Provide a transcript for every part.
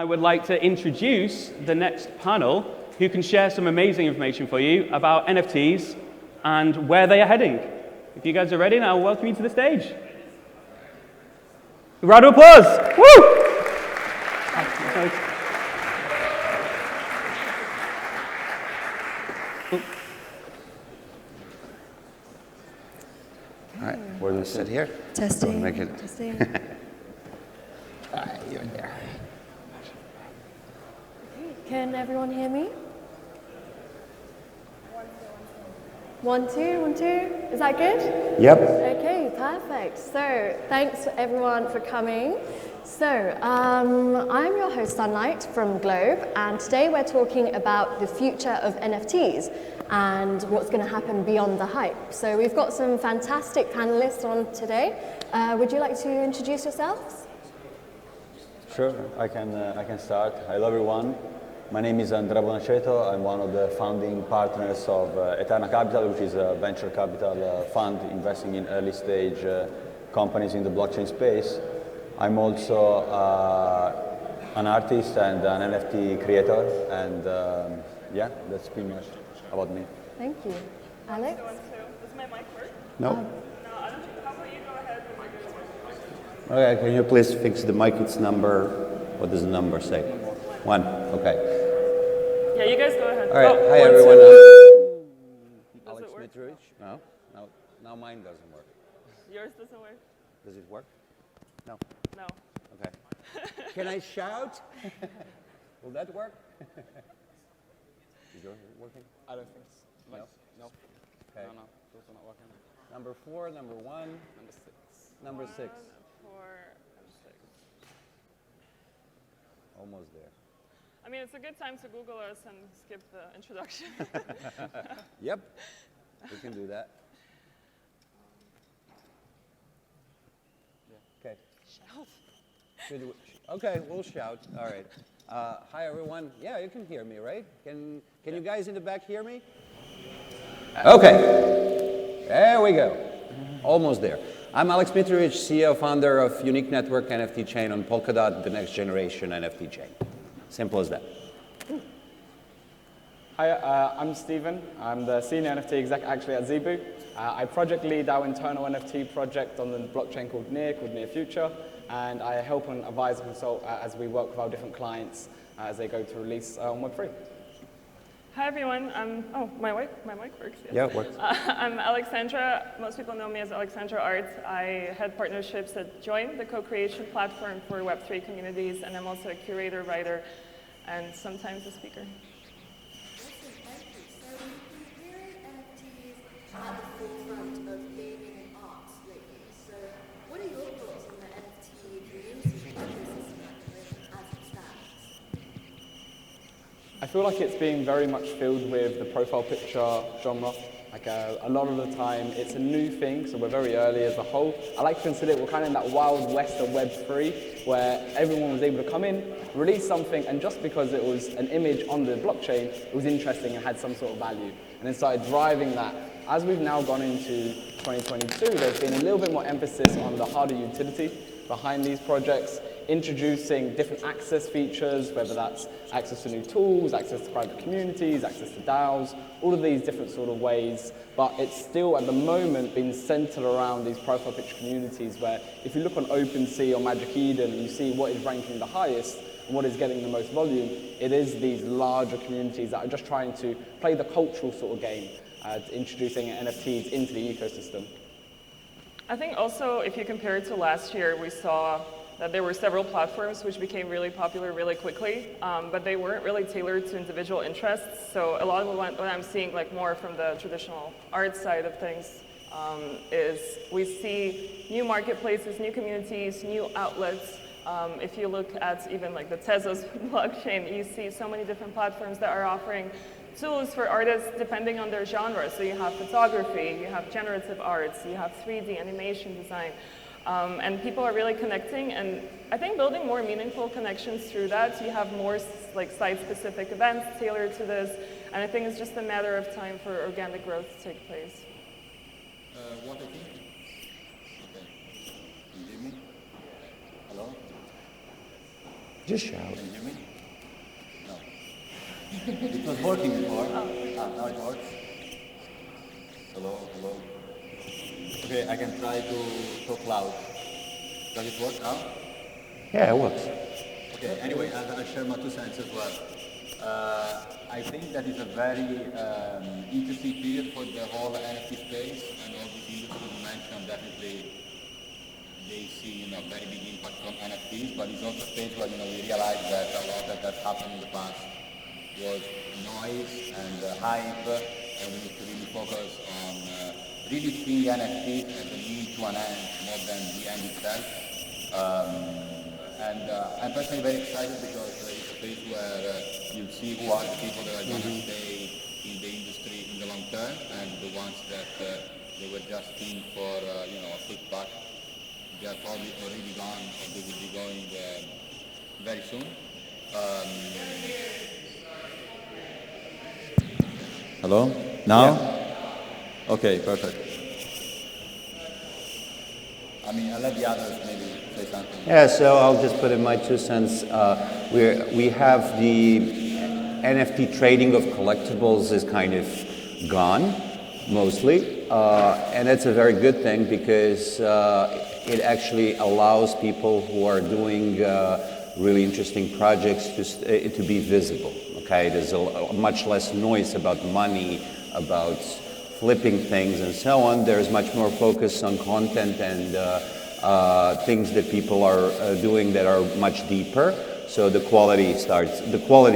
would like to introduce the next panel who can share some amazing information for you about NFTs and where they are heading. If you guys are ready, now I'll welcome you to the stage. A round of applause! Woo! All right, we're going to sit here. Testing. Make it. Testing. All right, you're in there. Can everyone hear me? 1, 2, 1, 2. Is that good? Yep. Okay, perfect. So thanks everyone for coming. So I'm your host Sunlight from Globe, and today we're talking about the future of NFTs and what's going to happen beyond the hype. So we've got some fantastic panelists on today. Would you like to introduce yourselves? Sure, I can start. Hello everyone. My name is Andrea Bonaceto. I'm one of the founding partners of Eterna Capital, which is a venture capital fund investing in early stage companies in the blockchain space. I'm also an artist and an NFT creator, and yeah, that's pretty much about me. Thank you. Alex? Does my mic work? No. No, I don't think. How about you go ahead with my Okay, can you please fix the mic? It's number, what does the number say? 1, okay. Yeah, you guys go ahead. All right, Oh, hi 1, everyone. 2. Does it work? Mitrovich? No, now mine doesn't work. Yours doesn't work? Does it work? No. No. Okay. Can I shout? Will that work? Is yours working? I don't think so. No? No. Okay. No, those are not working. Number 4, number 1, Number 6. number 6. 4 and 6. Almost there. I mean, it's a good time to Google us and skip the introduction. Yep, we can do that. Okay. Shout. Okay, we'll shout. All right. Hi everyone. Yeah, you can hear me, right? Can you guys in the back hear me? Okay. There we go. Almost there. I'm Alex Mitrovich, CEO, founder of Unique Network NFT Chain on Polkadot, the next generation NFT chain. Simple as that. Hi, I'm Stephen. I'm the senior NFT exec actually at Zebu. I project lead our internal NFT project on the blockchain called Near Future, and I help and advise and consult as we work with our different clients as they go to release on Web3. Hi everyone. Oh, my mic works. Yes. Yeah, it works. I'm Aleksandra. Most people know me as Aleksandra Art. I head partnerships at Joyn, the co-creation platform for Web3 communities, and I'm also a curator, writer, and sometimes a speaker. Awesome, thank you. So we've been hearing NFTs at the forefront of gaming and arts lately. So what are your thoughts on the NFT community ecosystem at the moment as it stands? I feel like it's being very much filled with the profile picture genre. Like a lot of the time, it's a new thing, so we're very early as a whole. I like to consider it, we're kind of in that wild west of Web3, where everyone was able to come in, release something, and just because it was an image on the blockchain, it was interesting and had some sort of value. And then started driving that. As we've now gone into 2022, there's been a little bit more emphasis on the harder utility behind these projects, introducing different access features, whether that's access to new tools, access to private communities, access to DAOs, all of these different sort of ways. But it's still, at the moment, been centered around these profile picture communities where if you look on OpenSea or Magic Eden, you see what is ranking the highest and what is getting the most volume. It is these larger communities that are just trying to play the cultural sort of game, introducing NFTs into the ecosystem. I think also, if you compare it to last year, we saw that there were several platforms which became really popular really quickly, but they weren't really tailored to individual interests. So a lot of what I'm seeing, like more from the traditional art side of things, is we see new marketplaces, new communities, new outlets. If you look at even like the Tezos blockchain, you see so many different platforms that are offering tools for artists depending on their genre. So you have photography, you have generative arts, you have 3D animation design. And people are really connecting, and I think building more meaningful connections through that. You have more like site-specific events tailored to this, and I think it's just a matter of time for organic growth to take place. What I think? Okay. Can you hear me? Hello? Just shout. Can you hear me? No. It was working before. Now it works. Hello, hello. Okay, I can try to talk loud. Does it work now? Yeah, it works. Okay, anyway, I'll share my 2 cents as well. I think that is a very interesting period for the whole NFT space, and all these industries you mentioned definitely they see very big impact from NFTs, but it's also a stage where we realize that a lot that happened in the past was noise and hype, and we need to really focus on really seeing NFTs as a means to an end more than the end itself. I'm personally very excited because it's a phase where you'll see who are the people that are going to stay in the industry in the long term, and the ones that they were just in for a quick buck, they are probably already gone, or they will be going very soon. Hello? Now? Yeah. Okay, perfect. I mean, I'll let the others maybe say something. Yeah, so I'll just put in my 2 cents. We have the NFT trading of collectibles is kind of gone, mostly. And that's a very good thing because it actually allows people who are doing really interesting projects to be visible. Okay, there's much less noise about money, about flipping things and so on. There's much more focus on content and things that people are doing that are much deeper. So the quality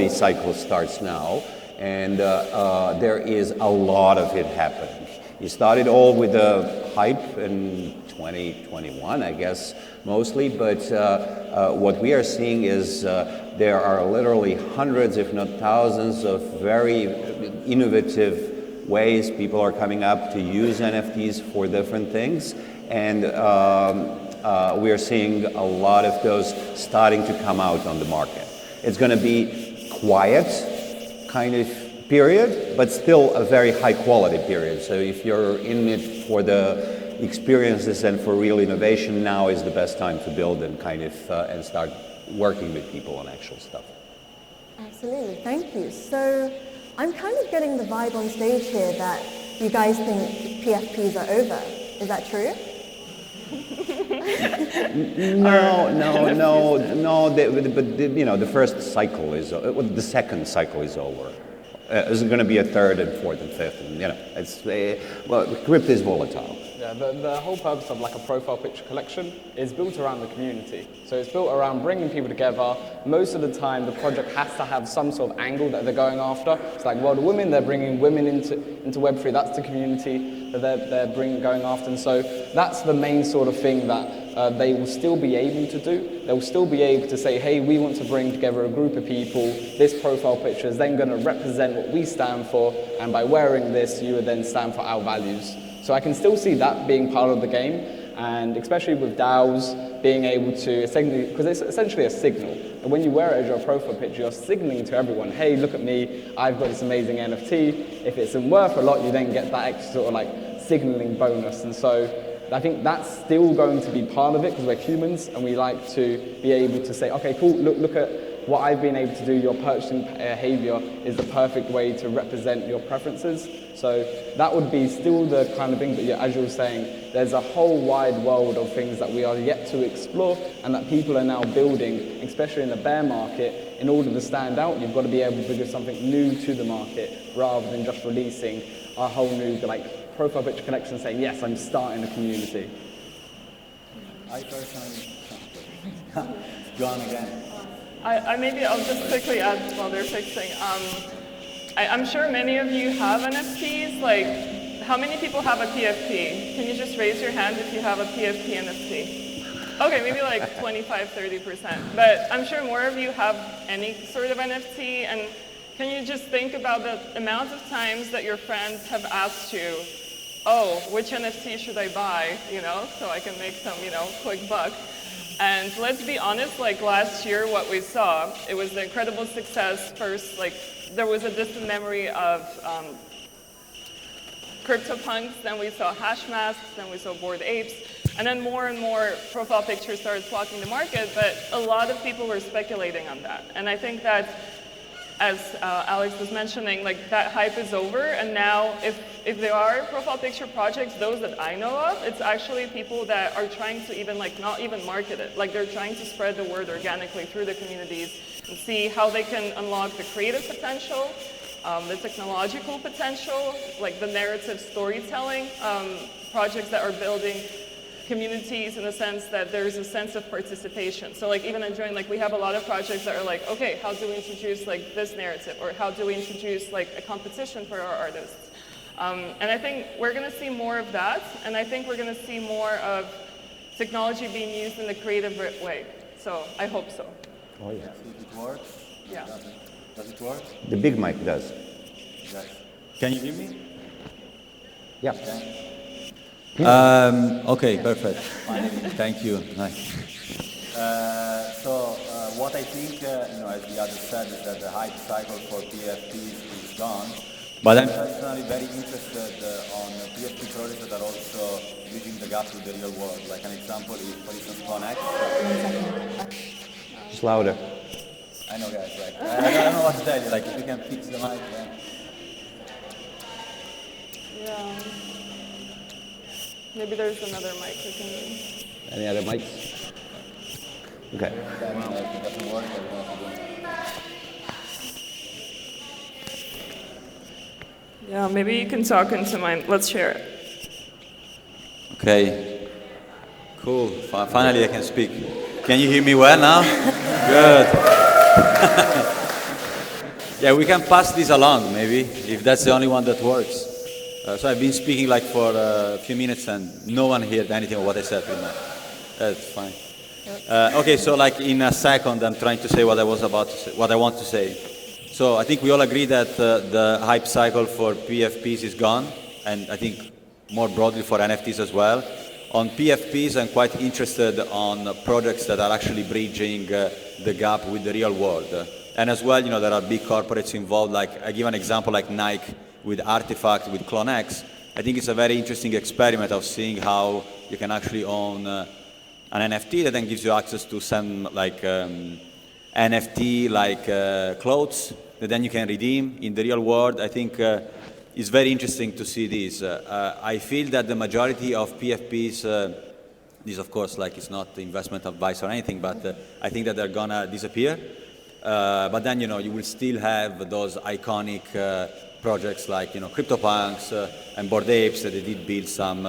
cycle starts now, and there is a lot of it happening. You started all with the hype in 2021, I guess, mostly, but what we are seeing is there are literally hundreds, if not thousands, of very innovative ways people are coming up to use NFTs for different things, and we are seeing a lot of those starting to come out on the market. It's going to be quiet kind of period, but still a very high quality period. So if you're in it for the experiences and for real innovation, now is the best time to build and kind of and start working with people on actual stuff. Absolutely, thank you. So I'm kind of getting the vibe on stage here that you guys think PFPs are over. Is that true? No. But the first cycle is the second cycle is over. There's going to be a third and fourth and fifth, and it's crypto is volatile. Yeah, the whole purpose of like a profile picture collection is built around the community. So it's built around bringing people together. Most of the time, the project has to have some sort of angle that they're going after. It's like, well, the women, they're bringing women into Web3. That's the community that they're going after. And so that's the main sort of thing that they will still be able to do. They'll still be able to say, hey, we want to bring together a group of people. This profile picture is then going to represent what we stand for. And by wearing this, you would then stand for our values. So I can still see that being part of the game, and especially with DAOs being able to, because it's essentially a signal. And when you wear it as your profile picture, you're signaling to everyone, hey, look at me, I've got this amazing NFT. If it's worth a lot, you then get that extra sort of like signaling bonus. And so I think that's still going to be part of it because we're humans and we like to be able to say, okay, cool, look at what I've been able to do. Your purchasing behavior is the perfect way to represent your preferences. So that would be still the kind of thing, but yeah, as you were saying, there's a whole wide world of things that we are yet to explore and that people are now building, especially in the bear market. In order to stand out, you've got to be able to give something new to the market rather than just releasing a whole new profile picture collection saying, yes, I'm starting a community. I personally, John again. I'll just quickly add while they're fixing. I'm sure many of you have NFTs. Like, how many people have a PFP? Can you just raise your hand if you have a PFP NFT? Okay, maybe like 25, 30%. But I'm sure more of you have any sort of NFT. And can you just think about the amount of times that your friends have asked you, oh, which NFT should I buy, so I can make some, quick buck. And let's be honest, like last year, what we saw, it was the incredible success. First, there was a distant memory of CryptoPunks, then we saw hash masks, then we saw Bored Apes. And then more and more profile pictures started flocking to market, but a lot of people were speculating on that. And I think that, as Alex was mentioning, like that hype is over, and now if there are profile picture projects, those that I know of, it's actually people that are trying to even like not even market it. Like they're trying to spread the word organically through the communities and see how they can unlock the creative potential, the technological potential, like the narrative storytelling, projects that are building communities in the sense that there's a sense of participation. So like even at Joyn, like we have a lot of projects that are like, okay, how do we introduce like this narrative, or how do we introduce like a competition for our artists? And I think we're going to see more of that, and I think we're going to see more of technology being used in a creative way. So I hope so. Oh yeah. It works? Yeah. Does it work? The big mic does. Yes. Can you hear me? Yeah. Okay, perfect. Finally, thank you. Nice. What I think, as the others said, is that the hype cycle for PFPs is gone. But I'm personally very interested on PFP projects that are also bridging the gap with the real world. Like an example is, for instance, Connect. Just louder. I know, guys. Like, I don't know what to tell you. Like, if you can fix the mic. Yeah. Maybe there's another mic we can use. Any other mics? Okay. Then, if it doesn't work, I don't know what to do. Yeah, maybe you can talk into mine. Let's share it. Okay. Cool. Finally, I can speak. Can you hear me well now? Good. Yeah, we can pass this along, maybe, if that's the only one that works. So I've been speaking like for a few minutes and no one heard anything of what I said pretty much. That's fine. Okay, so like in a second I'm trying to say what I was about to say, what I want to say. So I think we all agree that the hype cycle for PFPs is gone, and I think more broadly for NFTs as well. On PFPs, I'm quite interested on projects that are actually bridging the gap with the real world. And as well, there are big corporates involved, like I give an example like Nike with Artifact, with CloneX. I think it's a very interesting experiment of seeing how you can actually own an NFT that then gives you access to some like NFT like clothes that then you can redeem in the real world. I think it's very interesting to see this. I feel that the majority of PFPs, this of course like it's not investment advice or anything, but I think that they're gonna disappear. But then you will still have those iconic projects like CryptoPunks and Bored Apes that they did build some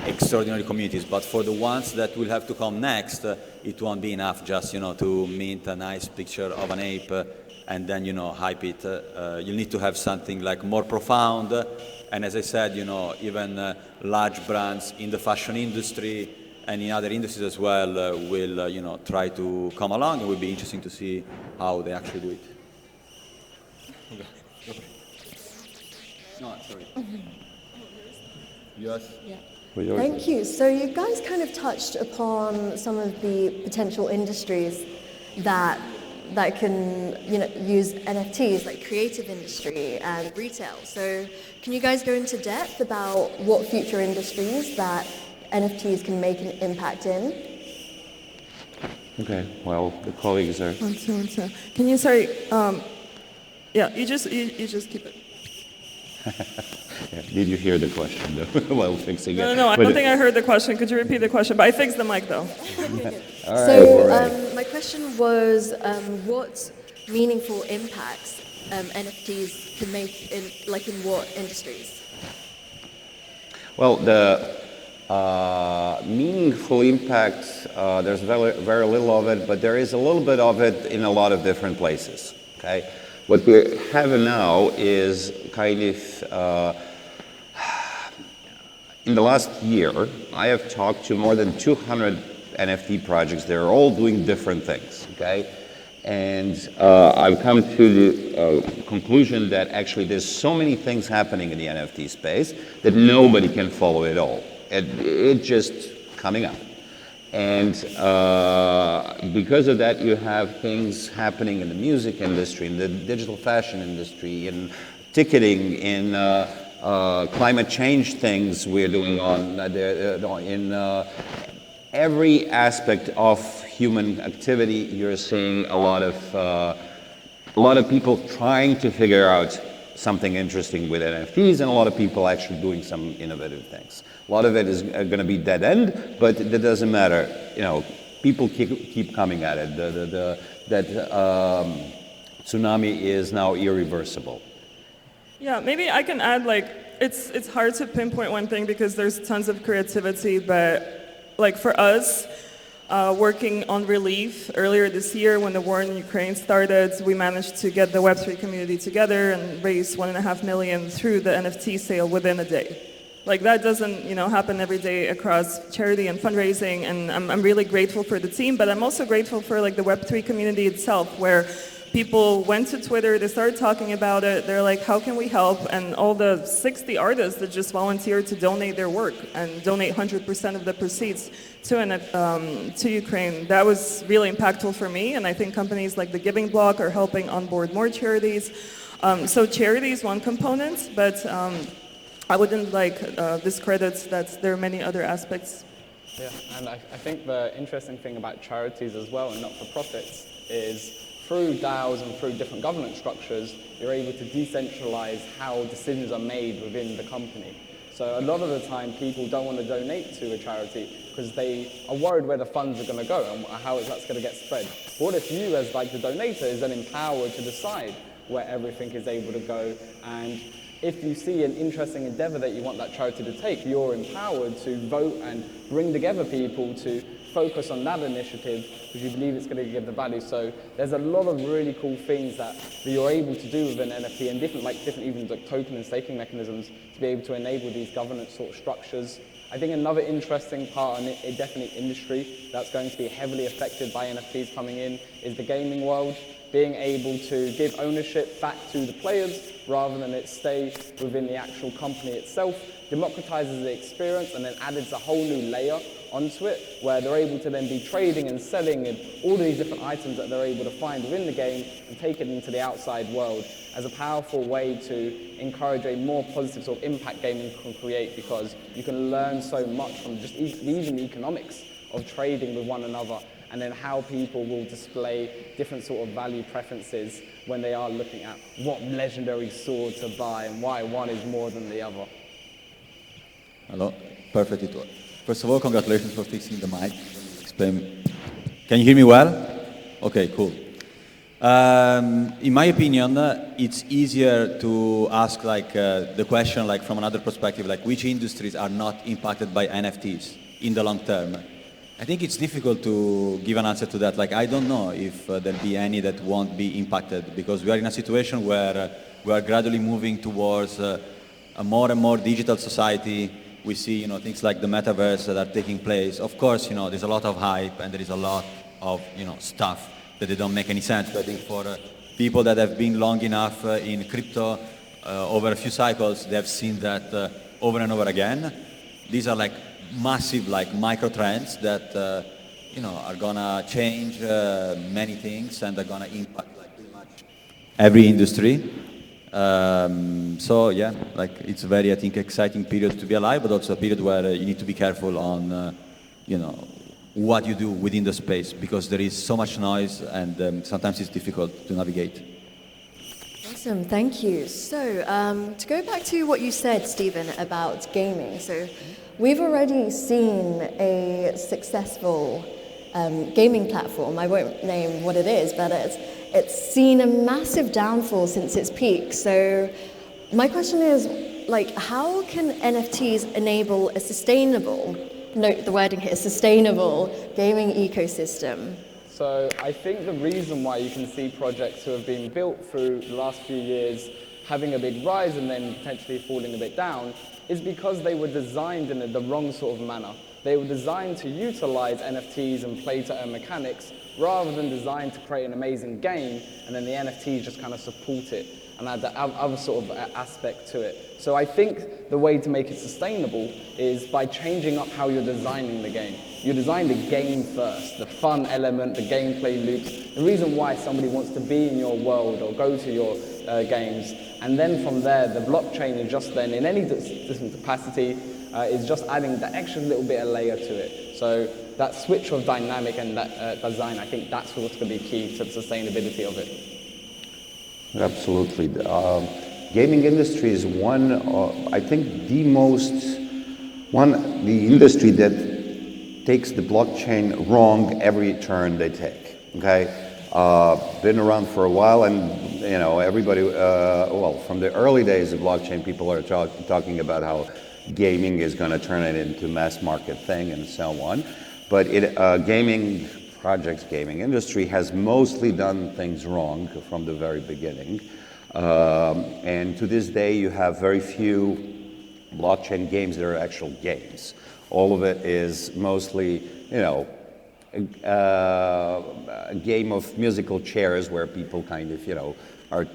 extraordinary communities. But for the ones that will have to come next, it won't be enough just to mint a nice picture of an ape and then hype it. You need to have something like more profound. And as I said, even large brands in the fashion industry and in other industries as well will try to come along. It will be interesting to see how they actually do it. No, sorry. Yes. Yeah. Thank you. So you guys kind of touched upon some of the potential industries that can use NFTs, like creative industry and retail. So can you guys go into depth about what future industries that NFTs can make an impact in? Okay, well, the colleagues are... One second. Can you, sorry, you just keep it. Yeah, did you hear the question though? While fixing it? No, I don't think I heard the question. Could you repeat the question? But I fixed the mic though. All right, so my question was, what meaningful impacts NFTs can make in what industries? Well, the meaningful impact, there's very, very little of it, but there is a little bit of it in a lot of different places, okay? What we have now is kind of, in the last year, I have talked to more than 200 NFT projects. They're all doing different things, okay? And I've come to the conclusion that actually there's so many things happening in the NFT space that nobody can follow it all. It's just coming up. And because of that, you have things happening in the music industry, in the digital fashion industry, in ticketing, in climate change things we're doing in every aspect of human activity, you're seeing a lot of people trying to figure out something interesting with NFTs, and a lot of people actually doing some innovative things. A lot of it is going to be dead end, but that doesn't matter. You know, people keep coming at it. That tsunami is now irreversible. Yeah, maybe I can add, like, it's hard to pinpoint one thing because there's tons of creativity, but like for us, working on Relief earlier this year when the war in Ukraine started, we managed to get the Web3 community together and raise $1.5 million through the NFT sale within a day. Like that doesn't, happen every day across charity and fundraising, and I'm really grateful for the team, but I'm also grateful for like the Web3 community itself, where people went to Twitter, they started talking about it, they're like, how can we help? And all the 60 artists that just volunteered to donate their work and donate 100% of the proceeds to Ukraine, that was really impactful for me, and I think companies like the Giving Block are helping onboard more charities. So charity is one component, but I wouldn't discredit that there are many other aspects. Yeah, and I think the interesting thing about charities as well and not-for-profits is through DAOs and through different governance structures, you're able to decentralize how decisions are made within the company. So a lot of the time, people don't want to donate to a charity because they are worried where the funds are going to go and how that's going to get spread. But what if you, as like the donator, is then empowered to decide where everything is able to go? And if you see an interesting endeavor that you want that charity to take, you're empowered to vote and bring together people to focus on that initiative because you believe it's going to give the value. So there's a lot of really cool things that you're able to do with an NFT and different even like token and staking mechanisms to be able to enable these governance sort of structures. I think another interesting part, and definitely industry that's going to be heavily affected by NFTs coming in, is the gaming world. Being able to give ownership back to the players rather than it stay within the actual company itself democratizes the experience and then adds a whole new layer onto it where they're able to then be trading and selling and all of these different items that they're able to find within the game and take it into the outside world as a powerful way to encourage a more positive sort of impact gaming can create, because you can learn so much from just even the economics of trading with one another, and then how people will display different sort of value preferences when they are looking at what legendary sword to buy and why one is more than the other. Hello, perfect it worked. First of all, congratulations for fixing the mic. Explain. Can you hear me well? Okay, cool. In my opinion, it's easier to ask the question from another perspective, like which industries are not impacted by NFTs in the long term. I think it's difficult to give an answer to that. I don't know if there'll be any that won't be impacted, because we are in a situation where we are gradually moving towards a more and more digital society. We see, things like the Metaverse that are taking place. Of course, there's a lot of hype and there is a lot of, stuff that they don't make any sense. But I think for people that have been long enough in crypto over a few cycles, they have seen that over and over again. These are massive micro trends that are gonna change many things and are gonna impact pretty much every industry. So yeah, it's a very, I think, exciting period to be alive, but also a period where you need to be careful on what you do within the space, because there is so much noise and sometimes it's difficult to navigate. Awesome, thank you. So to go back to what you said, Stephen, about gaming. So we've already seen a successful gaming platform. I won't name what it is, but it's seen a massive downfall since its peak. So my question is, how can NFTs enable a sustainable, note the wording here, sustainable gaming ecosystem? So I think the reason why you can see projects who have been built through the last few years having a big rise and then potentially falling a bit down is because they were designed in the wrong sort of manner. They were designed to utilize NFTs and play-to-earn mechanics rather than designed to create an amazing game, and then the NFTs just kind of support it and add that other sort of aspect to it. So I think the way to make it sustainable is by changing up how you're designing the game. You design the game first, the fun element, the gameplay loops, the reason why somebody wants to be in your world or go to your games, and then from there the blockchain is just then in any different capacity is just adding the extra little bit of layer to it. So that switch of dynamic and that design, I think that's what's going to be key to the sustainability of it. Absolutely. Gaming industry is I think the industry that takes the blockchain wrong every turn they take. Okay, been around for a while, and everybody. Well, from the early days of blockchain, people are talking about how gaming is going to turn it into mass market thing and so on. But gaming industry has mostly done things wrong from the very beginning. And to this day, you have very few blockchain games that are actual games. All of it is mostly, a game of musical chairs where people kind of, are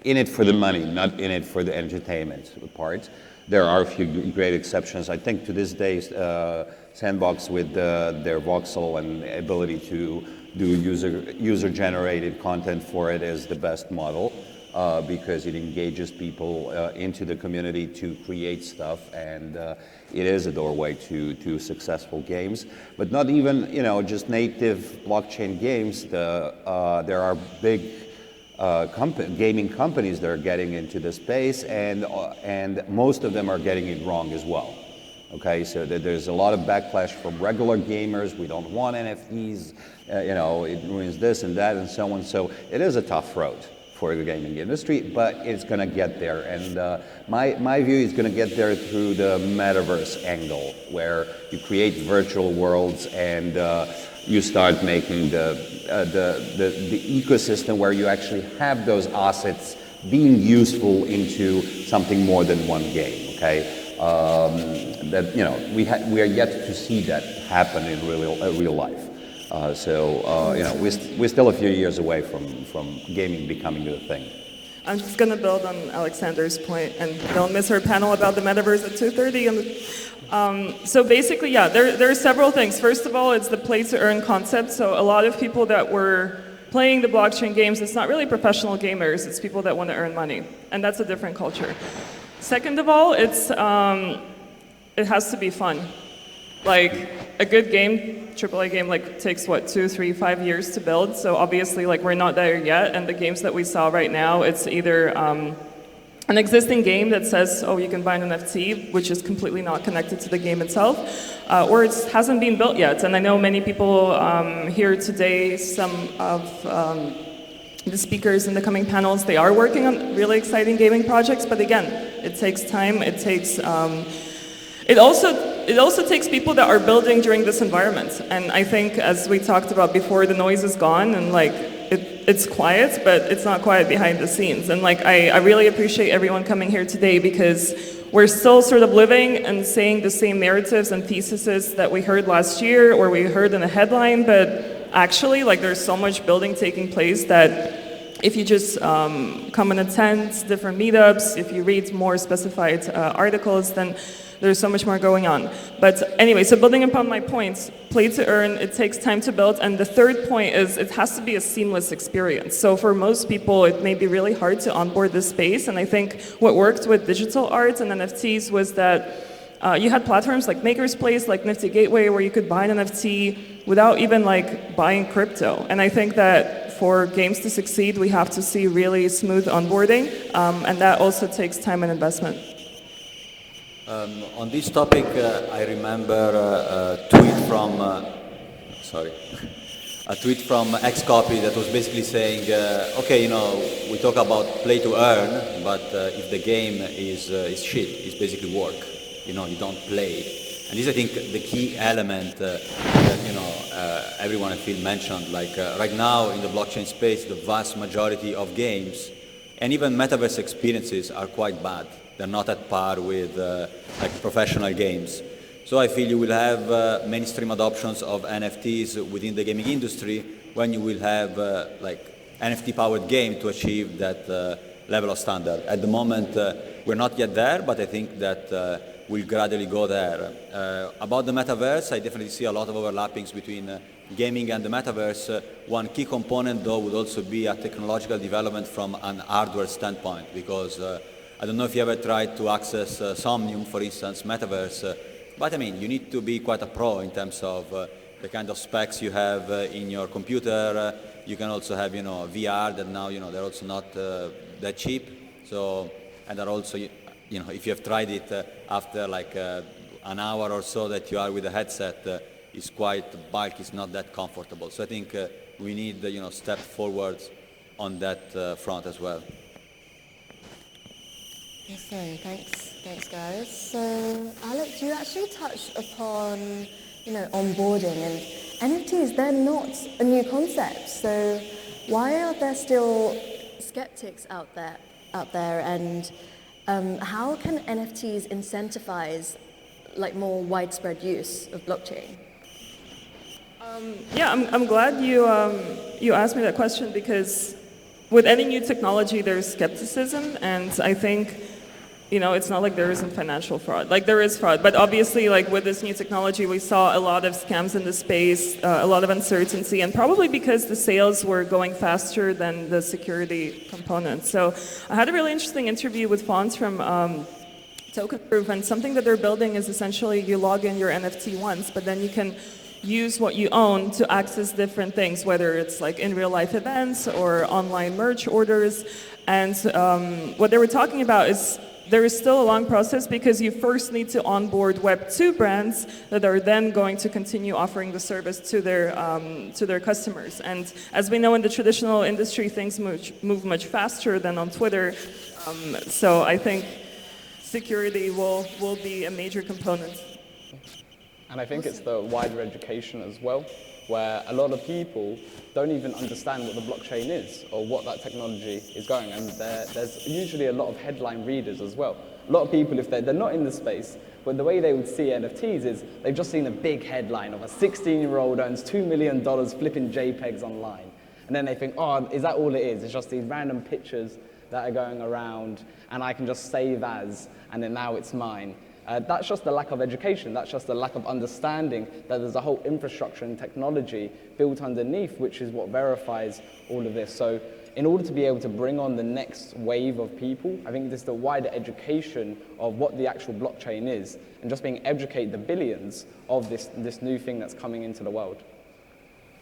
in it for the money, not in it for the entertainment part. There are a few great exceptions. I think to this day, Sandbox with their voxel and ability to do user-generated content for it is the best model because it engages people into the community to create stuff, and it is a doorway to successful games. But not even just native blockchain games. There are big gaming companies that are getting into the space, and most of them are getting it wrong as well. Okay, so there's a lot of backlash from regular gamers. We don't want NFTs, it ruins this and that and so on. So it is a tough road for the gaming industry, but it's going to get there. And my view is going to get there through the Metaverse angle, where you create virtual worlds and you start making the ecosystem where you actually have those assets being useful into something more than one game. Okay. We are yet to see that happen in real life. We're still a few years away from gaming becoming the thing. I'm just going to build on Aleksandra's point, and don't miss her panel about the metaverse at 2:30. So basically, yeah, there are several things. First of all, it's the play-to-earn concept. So a lot of people that were playing the blockchain games, it's not really professional gamers. It's people that want to earn money, and that's a different culture. Second of all, it has to be fun. Like a good game, AAA game, takes 2, 3, 5 years to build. So obviously, we're not there yet. And the games that we saw right now, it's either an existing game that says, oh, you can buy an NFT, which is completely not connected to the game itself, or it hasn't been built yet. And I know many people here today, some of the speakers in the coming panels, they are working on really exciting gaming projects, but again, it takes time. It takes it also takes people that are building during this environment. And I think, as we talked about before, the noise is gone, and it's quiet, but it's not quiet behind the scenes. And I really appreciate everyone coming here today, because we're still sort of living and saying the same narratives and theses that we heard last year, or we heard in a headline, but actually, there's so much building taking place that if you just come and attend different meetups, if you read more specified articles, then there's so much more going on. But anyway, so building upon my points, play to earn, it takes time to build. And the third point is it has to be a seamless experience. So for most people, it may be really hard to onboard this space. And I think what worked with digital art and NFTs was that you had platforms like Maker's Place, like Nifty Gateway, where you could buy an NFT without even buying crypto. And I think that for games to succeed, we have to see really smooth onboarding. And that also takes time and investment. On this topic, I remember a tweet from Xcopy that was basically saying, okay, we talk about play to earn, but if the game is shit, it's basically work. You don't play. And this, I think, the key element that everyone I feel mentioned. Right now in the blockchain space, the vast majority of games and even metaverse experiences are quite bad. They're not at par with professional games. So I feel you will have mainstream adoptions of NFTs within the gaming industry when you will have NFT-powered game to achieve that level of standard. At the moment, we're not yet there, but I think that we'll gradually go there. About the metaverse, I definitely see a lot of overlappings between gaming and the metaverse. One key component, though, would also be a technological development from an hardware standpoint, because I don't know if you ever tried to access Somnium, for instance, Metaverse, but I mean, you need to be quite a pro in terms of the kind of specs you have in your computer. You can also have, VR that now, they're also not that cheap. So, and they're also, if you have tried it after like an hour or so that you are with a headset, it's quite bulky, it's not that comfortable. So I think we need, step forwards on that front as well. So thanks guys. So Alex, you actually touched upon, onboarding, and NFTs, they're not a new concept. So why are there still skeptics out there? And how can NFTs incentivize like more widespread use of blockchain? Yeah, I'm glad you asked me that question, because with any new technology, there's skepticism, and I think, it's not like there isn't financial fraud. Like, there is fraud, but obviously, like, with this new technology, we saw a lot of scams in the space, a lot of uncertainty, and probably because the sales were going faster than the security component. So I had a really interesting interview with Fons from Token Proof, and something that they're building is essentially you log in your NFT once, but then you can use what you own to access different things, whether it's like in real life events or online merch orders. And what they were talking about is there is still a long process, because you first need to onboard Web2 brands that are then going to continue offering the service to their customers. And as we know, in the traditional industry, things move much faster than on Twitter. So I think security will be a major component. And I think it's the wider education as well, where a lot of people don't even understand what the blockchain is or what that technology is going. And there's usually a lot of headline readers as well. A lot of people, if they're not in the space, but the way they would see NFTs is they've just seen a big headline of a 16-year-old earns $2 million flipping JPEGs online. And then they think, oh, is that all it is? It's just these random pictures that are going around, and I can just save as, and then now it's mine. That's just the lack of education. That's just the lack of understanding that there's a whole infrastructure and technology built underneath, which is what verifies all of this. So in order to be able to bring on the next wave of people, I think this is the wider education of what the actual blockchain is, and just being educate the billions of this new thing that's coming into the world.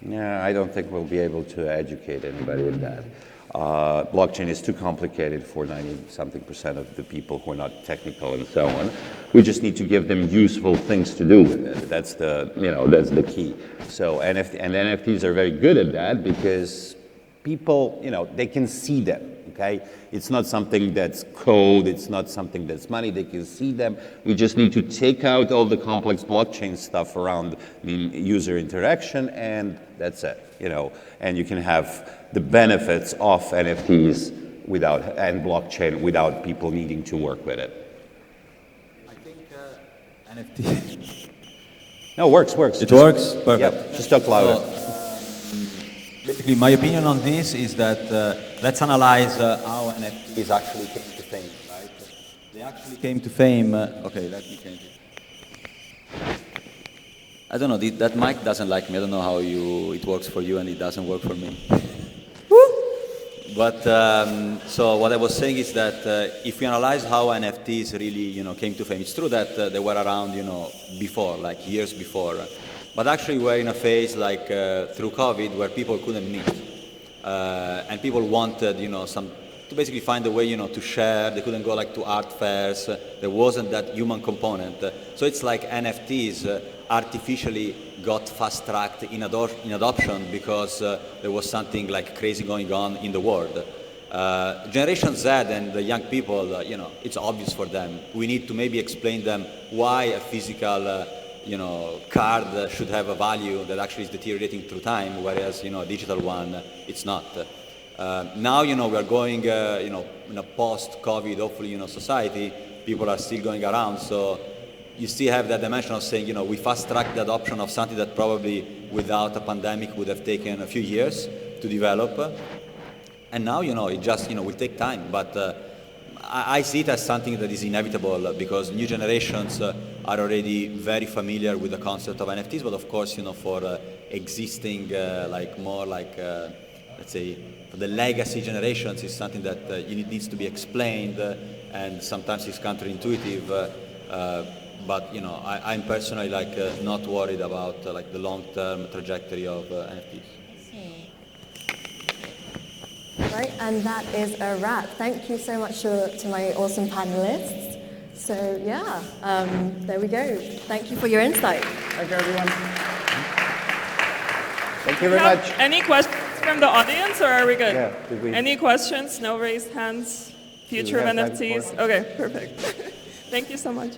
Yeah, I don't think we'll be able to educate anybody in that. Blockchain is too complicated for 90-something% of the people who are not technical and so on. We just need to give them useful things to do with it. That's the key. So NFTs are very good at that, because people, they can see them. Okay, it's not something that's code. It's not something that's money. They can see them. We just need to take out all the complex blockchain stuff around the user interaction, and that's it. And you can have the benefits of NFTs and blockchain without people needing to work with it. I think NFT. No, works. It works? Perfect. Yep, just talk louder. Basically, my opinion on this is that let's analyze how NFTs actually came to fame, right? They actually came to fame. Okay, let me change it. I don't know, that mic doesn't like me. I don't know how it works for you, and it doesn't work for me. But so what I was saying is that if we analyze how NFTs really, came to fame, it's true that they were around, before, like years before. But actually, we're in a phase like through COVID where people couldn't meet, and people wanted, to basically find a way, to share. They couldn't go like to art fairs. There wasn't that human component. So it's like NFTs artificially got fast-tracked in adoption because there was something like crazy going on in the world. Generation Z and the young people, it's obvious for them. We need to maybe explain them why a physical card should have a value that actually is deteriorating through time, whereas, a digital one, it's not. Now, we are going, in a post-COVID, hopefully, society, people are still going around, so you still have that dimension of saying, we fast-track the adoption of something that probably without a pandemic would have taken a few years to develop. And now, it just, will take time, but I see it as something that is inevitable because new generations are already very familiar with the concept of NFTs, but of course, for existing, let's say, for the legacy generations, is something that needs to be explained, and sometimes it's counterintuitive. but you know, I'm personally like not worried about like the long-term trajectory of NFTs. Right, and that is a wrap. Thank you so much to my awesome panelists. So yeah, there we go. Thank you for your insight. Thank you, everyone. Thank you very much. Any questions from the audience, or are we good? Yeah, did we- Any questions? No raised hands? Future of have time NFTs? for- Okay, perfect. Thank you so much.